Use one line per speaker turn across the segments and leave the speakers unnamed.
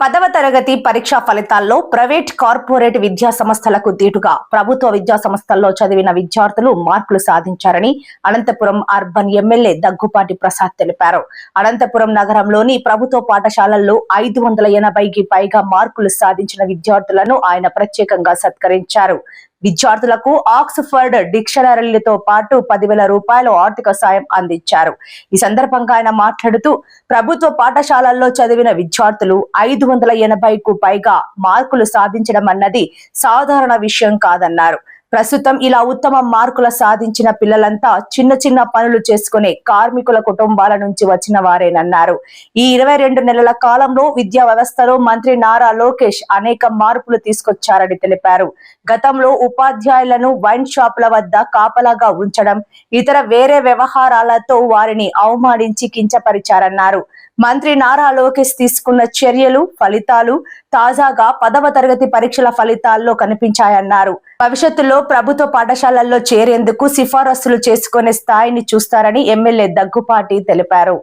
10వ తరగతి పరీక్షా ఫలితాల్లో ప్రైవేట్ కార్పొరేట్ విద్యా సంస్థలకు దీటుగా ప్రభుత్వ విద్యా సంస్థల్లో చదివిన విద్యార్థులు మార్కులు సాధించారని అనంతపురం అర్బన్ ఎమ్మెల్యే దగ్గుపాటి ప్రసాద్ తెలిపారు. అనంతపురం నగరంలోని ప్రభుత్వ పాఠశాలల్లో 580కి పైగా మార్కులు సాధించిన విద్యార్థులను ఆయన ప్రత్యేకంగా సత్కరించారు. విద్యార్థులకు ఆక్స్ఫర్డ్ డిక్షనరీలతో పాటు 10,000 రూపాయల ఆర్థిక సాయం అందించారు. ఈ సందర్భంగా ఆయన మాట్లాడుతూ ప్రభుత్వ పాఠశాలల్లో చదివిన విద్యార్థులు 580కు పైగా మార్కులు సాధించడం అన్నది సాధారణ విషయం కాదన్నారు. ప్రస్తుతం ఇలా ఉత్తమ మార్కులు సాధించిన పిల్లలంతా చిన్న చిన్న పనులు చేసుకునే కార్మికుల కుటుంబాల నుంచి వచ్చిన వారేనన్నారు. ఈ 22 నెలల కాలంలో విద్యా వ్యవస్థలో మంత్రి నారా లోకేష్ అనేక మార్పులు తీసుకొచ్చారని తెలిపారు. గతంలో ఉపాధ్యాయులను వైన్ షాపుల వద్ద కాపలాగా ఉంచడం, ఇతర వేరే వ్యవహారాలతో వారిని అవమానించి కించపరిచారన్నారు. మంత్రి నారా లోకేష్ తీసుకున్న చర్యలు, ఫలితాలు తాజాగా 10వ తరగతి పరీక్షల ఫలితాల్లో కనిపించాయన్నారు. భవిష్యత్తులో ప్రభుత్వ పాఠశాలల్లో చేరేందుకు సిఫారసులు చేసుకునే స్థాయిని చూస్తారని ఎమ్మెల్యే దగ్గుపాటి తెలిపారు.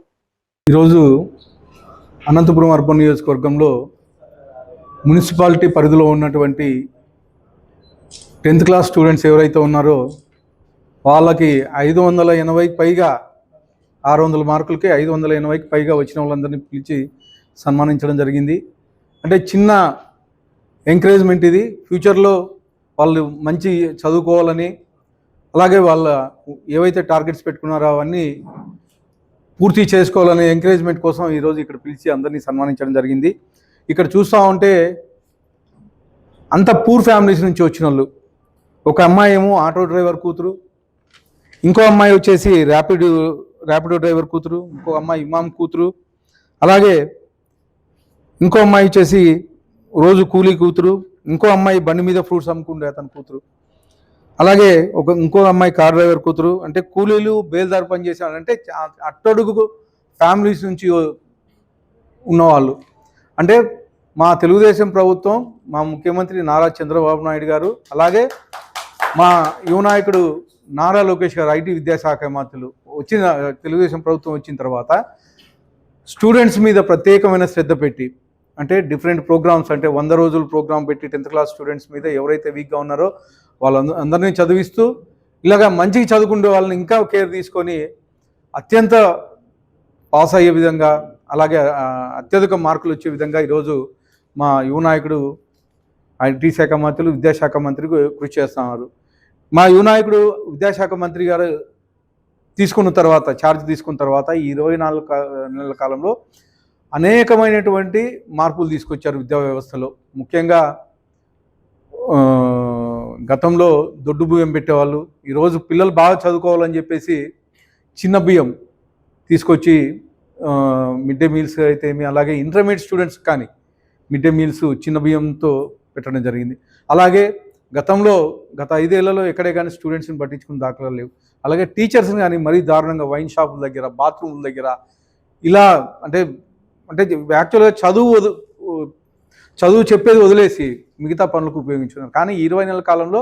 ఈరోజు అనంతపురం అర్బన్ నియోజకవర్గంలో మున్సిపాలిటీ పరిధిలో ఉన్నటువంటి 10th క్లాస్ స్టూడెంట్స్ ఎవరైతే ఉన్నారో వాళ్ళకి 580కి పైగా 600 మార్కులకి 580కి పైగా వచ్చిన వాళ్ళందరినీ పిలిచి సన్మానించడం జరిగింది. అంటే చిన్న ఎంకరేజ్మెంట్ ఇది. ఫ్యూచర్లో వాళ్ళు మంచి చదువుకోవాలని, అలాగే వాళ్ళ ఏవైతే టార్గెట్స్ పెట్టుకున్నారో అవన్నీ పూర్తి చేసుకోవాలనే ఎంకరేజ్మెంట్ కోసం ఈరోజు ఇక్కడ పిలిచి అందరినీ సన్మానించడం జరిగింది. ఇక్కడ చూస్తూ ఉంటే అంత పూర్ ఫ్యామిలీస్ నుంచి వచ్చిన వాళ్ళు, ఒక అమ్మాయి ఏమో ఆటో డ్రైవర్ కూతురు, ఇంకో అమ్మాయి వచ్చేసి ర్యాపిడో డ్రైవర్ కూతురు, ఇంకో అమ్మాయి ఇమాం కూతురు, అలాగే ఇంకో అమ్మాయి వచ్చేసి రోజు కూలీ కూతురు, ఇంకో అమ్మాయి బండి మీద ఫ్రూట్స్ అమ్ముకుండే అతని కూతురు, అలాగే ఇంకో అమ్మాయి కార్ డ్రైవర్ కూతురు. అంటే కూలీలు బేల్దారి పని చేసేవాళ్ళంటే అట్టడుగు ఫ్యామిలీస్ నుంచి ఉన్నవాళ్ళు. అంటే మా తెలుగుదేశం ప్రభుత్వం, మా ముఖ్యమంత్రి నారా చంద్రబాబు నాయుడు గారు, అలాగే మా యువ నాయకుడు నారా లోకేష్ గారు ఐటీ విద్యాశాఖ మంత్రులు తెలుగుదేశం ప్రభుత్వం వచ్చిన తర్వాత స్టూడెంట్స్ మీద ప్రత్యేకమైన శ్రద్ధ పెట్టి, అంటే డిఫరెంట్ ప్రోగ్రామ్స్, అంటే 100 రోజుల ప్రోగ్రామ్ పెట్టి 10th క్లాస్ స్టూడెంట్స్ మీద ఎవరైతే వీక్గా ఉన్నారో వాళ్ళందరినీ చదివిస్తూ, ఇలాగా మంచిగా చదువుకునే వాళ్ళని ఇంకా కేర్ తీసుకొని అత్యంత పాస్ అయ్యే విధంగా, అలాగే అత్యధిక మార్కులు వచ్చే విధంగా ఈరోజు మా యువ నాయకుడు ఐటీ శాఖ మంత్రులు, విద్యాశాఖ మంత్రి కృషి చేస్తున్నారు. మా యువ నాయకుడు విద్యాశాఖ మంత్రి గారు ఛార్జ్ తీసుకున్న తర్వాత ఈ 24 నెలల కాలంలో అనేకమైనటువంటి మార్పులు తీసుకొచ్చారు విద్యా వ్యవస్థలో. ముఖ్యంగా గతంలో దొడ్డు బియ్యం పెట్టేవాళ్ళు, ఈరోజు పిల్లలు బాగా చదువుకోవాలని చెప్పేసి చిన్న బియ్యం తీసుకొచ్చి మిడ్ డే మీల్స్ అయితే ఏమి, అలాగే ఇంటర్మీడియట్ స్టూడెంట్స్ కానీ మిడ్ డే మీల్స్ చిన్న బియ్యంతో పెట్టడం జరిగింది. అలాగే గత 5 ఏళ్లలో ఎక్కడే కానీ స్టూడెంట్స్ని పట్టించుకుని దాఖలాలు లేవు. అలాగే టీచర్స్ని కానీ మరీ దారుణంగా వైన్ షాపుల దగ్గర, బాత్రూమ్ల దగ్గర ఇలా అంటే యాక్చువల్గా చదువు చెప్పేది వదిలేసి మిగతా పనులకు ఉపయోగించుకున్నారు. కానీ ఈ 20 నెలల కాలంలో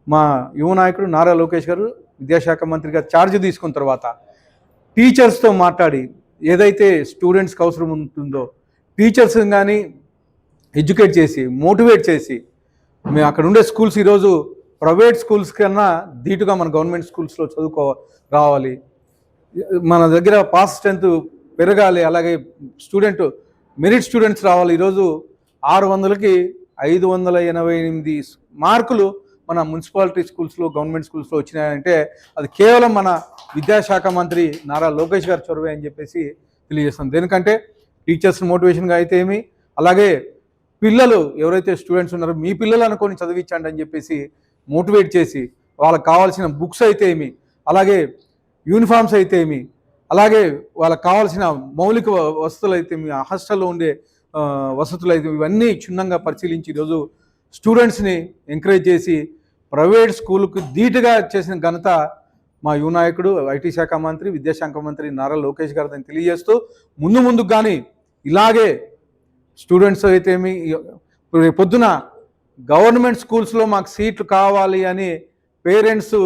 మా యువ నాయకుడు నారా లోకేష్ గారు విద్యాశాఖ మంత్రిగా ఛార్జ్ తీసుకున్న తర్వాత టీచర్స్తో మాట్లాడి, ఏదైతే స్టూడెంట్స్కి అవసరం ఉంటుందో టీచర్స్ని కానీ ఎడ్యుకేట్ చేసి, మోటివేట్ చేసి, మేము అక్కడ ఉండే స్కూల్స్ ఈరోజు ప్రైవేట్ స్కూల్స్ కన్నా ధీటుగా మన గవర్నమెంట్ స్కూల్స్లో రావాలి, మన దగ్గర పాస్ స్ట్రెంత్ పెరగాలి, అలాగే మెరిట్ స్టూడెంట్స్ రావాలి. ఈరోజు 600కి 588 మార్కులు మన మున్సిపాలిటీ స్కూల్స్లో, గవర్నమెంట్ స్కూల్స్లో వచ్చినాయంటే అది కేవలం మన విద్యాశాఖ మంత్రి నారా లోకేష్ గారి చొరవే అని చెప్పేసి తెలియజేస్తాం. దేనికంటే టీచర్స్ మోటివేషన్గా అయితే ఏమి, అలాగే పిల్లలు ఎవరైతే స్టూడెంట్స్ ఉన్నారో మీ పిల్లలు అనుకొని చదివించండి అని చెప్పేసి మోటివేట్ చేసి, వాళ్ళకి కావాల్సిన బుక్స్ అయితే ఏమి, అలాగే యూనిఫామ్స్ అయితే ఏమి, అలాగే వాళ్ళకి కావాల్సిన మౌలిక వసతులు అయితే ఏమి, హాస్టల్లో ఉండే వసతులు అయితే ఇవన్నీ క్షుణ్ణంగా పరిశీలించి ఈరోజు స్టూడెంట్స్ని ఎంకరేజ్ చేసి ప్రైవేట్ స్కూల్కు ధీటుగా చేసిన ఘనత మా యువ నాయకుడు ఐటీ శాఖ మంత్రి, విద్యాశాఖ మంత్రి నారా లోకేష్ గారిని తెలియజేస్తూ, ముందుకు కానీ ఇలాగే స్టూడెంట్స్ అయితే ఏమి పొద్దున గవర్నమెంట్ స్కూల్స్లో మాకు సీట్లు కావాలి అని పేరెంట్స్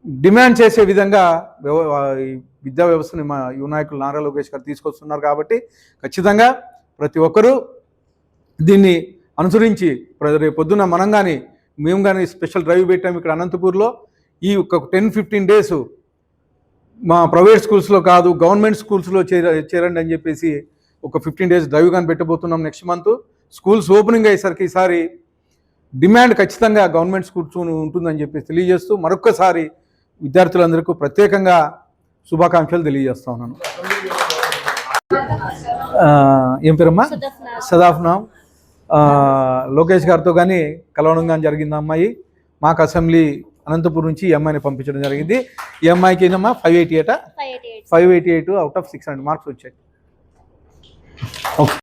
డిమాండ్ చేసే విధంగా విద్యా వ్యవస్థని మా యువ నాయకులు నారా లోకేష్ గారు తీసుకొస్తున్నారు. కాబట్టి ఖచ్చితంగా ప్రతి ఒక్కరూ దీన్ని అనుసరించి రేపు పొద్దున్న మనం కానీ మేము కానీ స్పెషల్ డ్రైవ్ పెట్టాము ఇక్కడ అనంతపూర్లో. ఈ ఒక 10-15 డేస్ మా ప్రైవేట్ స్కూల్స్లో కాదు గవర్నమెంట్ స్కూల్స్లో చేరండి అని చెప్పేసి ఒక 15 డేస్ డ్రైవ్ కానీ పెట్టబోతున్నాం నెక్స్ట్ మంత్. స్కూల్స్ ఓపెనింగ్ అయ్యేసరికి ఈసారి డిమాండ్ ఖచ్చితంగా గవర్నమెంట్ స్కూల్స్ ఉంటుందని చెప్పేసి తెలియజేస్తూ మరొక్కసారి విద్యార్థులందరికీ ప్రత్యేకంగా శుభాకాంక్షలు తెలియజేస్తా ఉన్నాను. ఏం పేరమ్మా? సదాఫ్నాం. లోకేష్ గారితో కానీ కలవడం కానీ జరిగింది. అమ్మాయి మాకు అసెంబ్లీ అనంతపురం నుంచి ఈ అమ్మాయిని పంపించడం జరిగింది. ఈ అమ్మాయికి ఏమమ్మా 588 అవుట్ ఆఫ్ 600 మార్క్స్ వచ్చాయి. ఓకే.